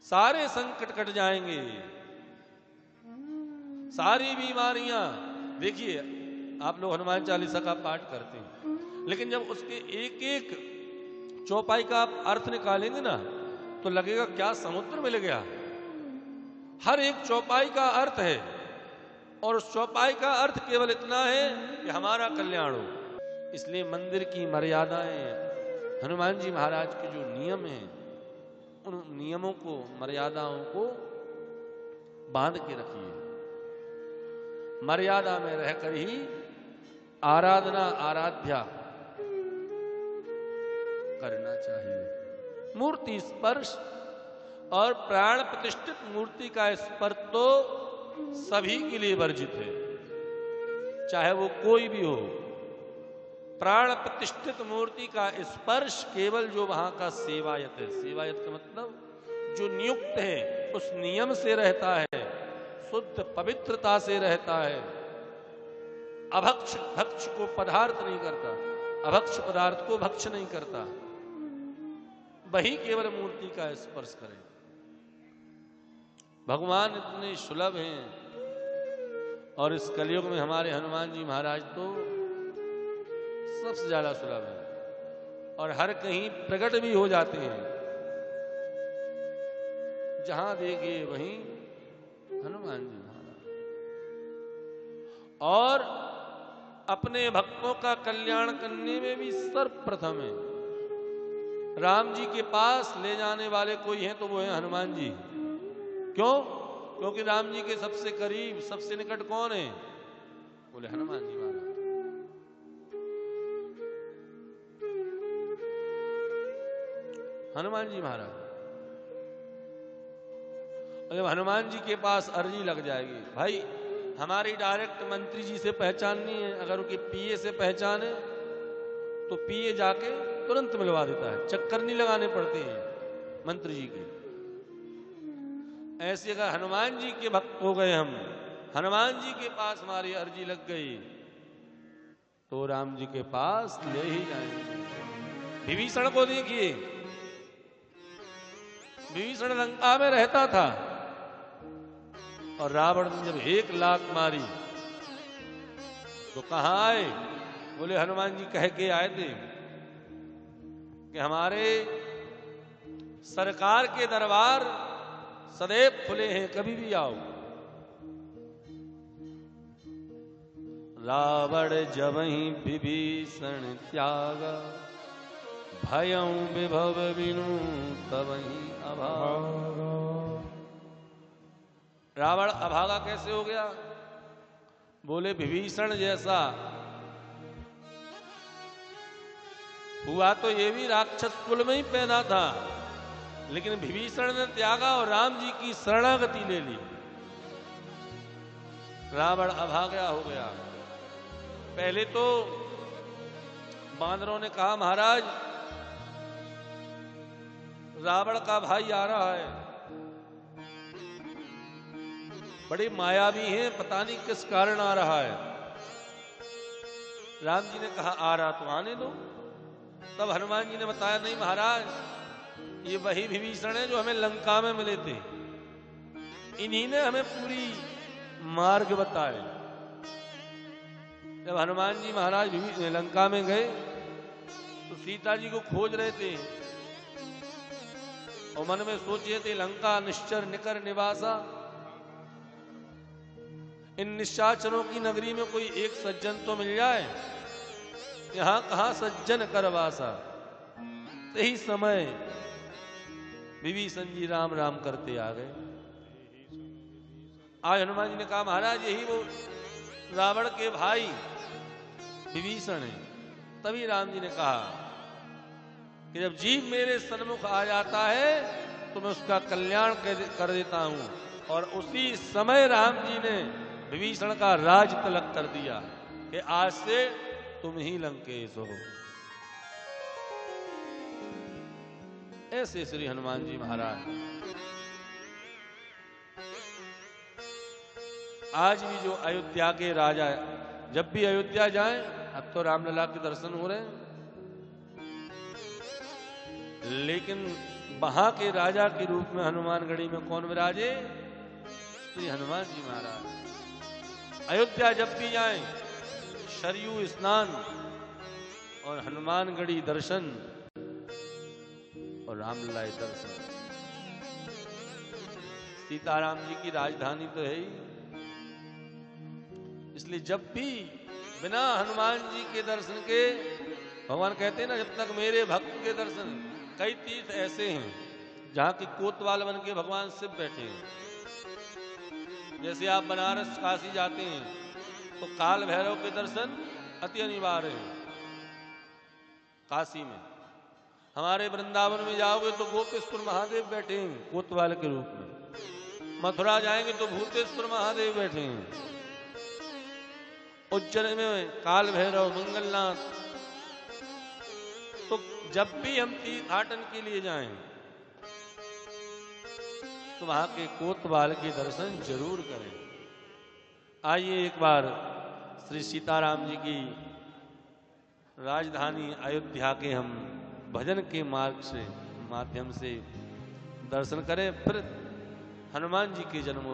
सारे संकट कट जाएंगे, सारी बीमारियां। देखिए, आप लोग हनुमान चालीसा का पाठ करते हैं, लेकिन जब उसके एक एक चौपाई का आप अर्थ निकालेंगे ना, तो लगेगा क्या समुद्र मिल गया। हर एक चौपाई का अर्थ है, और उस चौपाई का अर्थ केवल इतना है कि हमारा कल्याण हो। इसलिए मंदिर की मर्यादाएं, हनुमान जी महाराज के जो नियम हैं, उन नियमों को, मर्यादाओं को बांध के रखिए। मर्यादा में रहकर ही आराधना, आराध्या करना चाहिए। मूर्ति स्पर्श और प्राण प्रतिष्ठित मूर्ति का स्पर्श तो सभी के लिए वर्जित है, चाहे वो कोई भी हो। प्राण प्रतिष्ठित मूर्ति का स्पर्श केवल जो वहां का सेवायत है, सेवायत का मतलब जो नियुक्त है, उस नियम से रहता है, शुद्ध पवित्रता से रहता है, अभक्ष भक्ष को पदार्थ नहीं करता, अभक्ष पदार्थ को भक्ष नहीं करता, वही केवल मूर्ति का स्पर्श करे। भगवान इतने सुलभ हैं, और इस कलयुग में हमारे हनुमान जी महाराज तो सबसे ज्यादा सुलभ है, और हर कहीं प्रकट भी हो जाते हैं। जहां देखे वहीं हनुमान जी महाराज, और अपने भक्तों का कल्याण करने में भी सर्वप्रथम है। राम जी के पास ले जाने वाले कोई हैं तो वो है हनुमान जी। क्यों? क्योंकि राम जी के सबसे करीब, सबसे निकट कौन है? बोले हनुमान जी महाराज। हनुमान जी महाराज। जब हनुमान जी के पास अर्जी लग जाएगी, भाई हमारी डायरेक्ट मंत्री जी से पहचान नहीं है, अगर उनके पीए से पहचान है तो पीए जाके तुरंत मिलवा देता है, चक्कर नहीं लगाने पड़ते हैं मंत्री जी के। ऐसे अगर हनुमान जी के भक्त हो गए हम, हनुमान जी के पास हमारी अर्जी लग गई, तो राम जी के पास ले ही जाएंगे। विभीषण को देखिए, विभीषण लंका में रहता था, और रावण ने जब 1 लाख मारी तो कहां आए? बोले हनुमान जी कह के आए थे कि हमारे सरकार के दरबार सदैव खुले हैं, कभी भी आओ। रावण जबहि विभीषण त्यागा, भयं विभव बिनु तबहि अभागा। रावण अभागा कैसे हो गया? बोले विभीषण जैसा हुआ तो ये भी राक्षस कुल में ही पैदा था, लेकिन विभीषण ने त्यागा और राम जी की शरणागति ले ली। रावण अभागा हो गया। पहले तो बांदरों ने कहा महाराज रावण का भाई आ रहा है, बड़े मायावी हैं, पता नहीं किस कारण आ रहा है। राम जी ने कहा आ रहा तो आने दो। तब हनुमान जी ने बताया नहीं महाराज, ये वही विभीषण है जो हमें लंका में मिले थे, इन्हीं ने हमें पूरी मार्ग बताए। जब हनुमान जी महाराज लंका में गए तो सीता जी को खोज रहे थे, और मन में सोचे थे लंका निश्चर निकर निवासा, इन निशाचरों की नगरी में कोई एक सज्जन तो मिल जाए, यहां कहां सज्जन करवासा। यही समय विभीषण जी राम राम करते आ गए। आज हनुमान जी ने कहा महाराज यही वो रावण के भाई विभीषण है। तभी राम जी ने कहा कि जब जीव मेरे सन्मुख आ जाता है तो मैं उसका कल्याण कर देता हूं, और उसी समय राम जी ने विभीषण का राज तिलक कर दिया कि आज से तुम ही लंकेश हो। ऐसे श्री हनुमान जी महाराज आज भी जो अयोध्या के राजा, जब भी अयोध्या जाएं, अब तो रामलला के दर्शन हो रहे हैं, लेकिन वहां के राजा के रूप में हनुमानगढ़ी में कौन विराजे? श्री हनुमान जी महाराज। अयोध्या जब भी जाएं, सरयू स्नान और हनुमानगढ़ी दर्शन और रामलला दर्शन। सीताराम जी की राजधानी तो है ही, इसलिए जब भी बिना हनुमान जी के दर्शन के, भगवान कहते हैं ना, जब तक मेरे भक्त के दर्शन, कई तीर्थ ऐसे हैं जहां की कोतवाल बन के भगवान शिव बैठे हैं। जैसे आप बनारस काशी जाते हैं तो काल भैरव के दर्शन अति अनिवार्य हैं काशी में। हमारे वृंदावन में जाओगे तो गोपेश्वर महादेव बैठे हैं कोतवाल के रूप में। मथुरा जाएंगे तो भूतेश्वर महादेव बैठे हैं। उज्जैन में काल भैरव, मंगलनाथ। तो जब भी हम तीर्थाटन के लिए जाएं तो वहां के कोतवाल के दर्शन जरूर करें। आइए एक बार श्री सीताराम जी की राजधानी अयोध्या के हम भजन के मार्ग से माध्यम से दर्शन करें, फिर हनुमान जी के जन्म